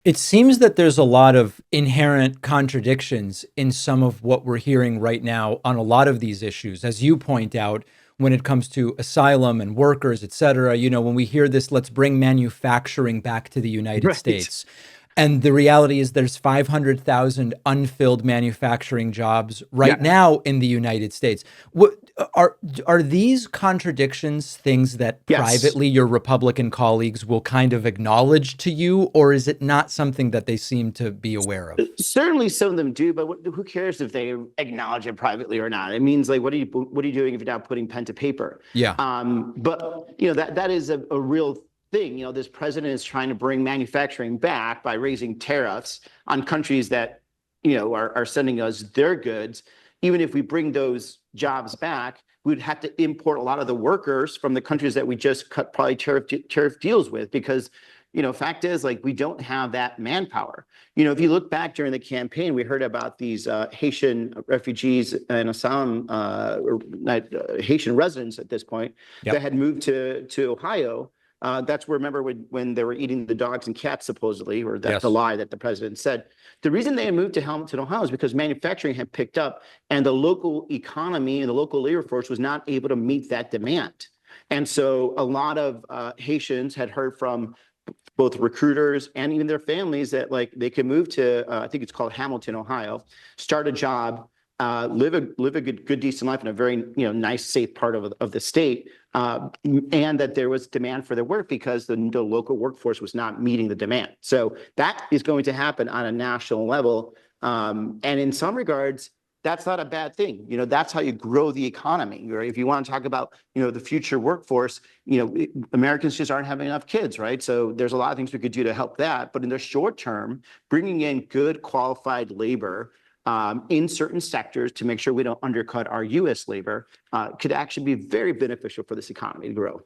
It seems that there's a lot of inherent contradictions in some of what we're hearing right now on a lot of these issues. As you point out, when it comes to asylum and workers, et cetera, when we hear this, let's bring manufacturing back to the United Right. States. And the reality is there's 500,000 unfilled manufacturing jobs right Yeah. now in the United States. What are are these contradictions things that Yes. privately your Republican colleagues will kind of acknowledge to you, or is it not something that they seem to be aware of? Certainly some of them do, but who cares if they acknowledge it privately or not? It means like, what are you doing if you're not putting pen to paper? Yeah. But that is a real thing. This president is trying to bring manufacturing back by raising tariffs on countries that are sending us their goods. Even if we bring those jobs back, we'd have to import a lot of the workers from the countries that we just cut probably tariff deals with because fact is, like, we don't have that manpower. If you look back during the campaign, we heard about these Haitian refugees and asylum, or not, Haitian residents at this point that Yep. had moved to Ohio. That's where, remember, when they were eating the dogs and cats, supposedly, or the Yes. lie that the president said. The reason they had moved to Hamilton, Ohio is because manufacturing had picked up and the local economy and the local labor force was not able to meet that demand. And so a lot of Haitians had heard from both recruiters and even their families that like they can move to I think it's called Hamilton, Ohio, start a job, live a good decent life in a very nice safe part of the state, and that there was demand for their work because the local workforce was not meeting the demand. So that is going to happen on a national level, and in some regards that's not a bad thing. That's how you grow the economy. Right? If you want to talk about, the future workforce, Americans just aren't having enough kids, right? So there's a lot of things we could do to help that. But in the short term, bringing in good qualified labor in certain sectors to make sure we don't undercut our U.S. labor could actually be very beneficial for this economy to grow.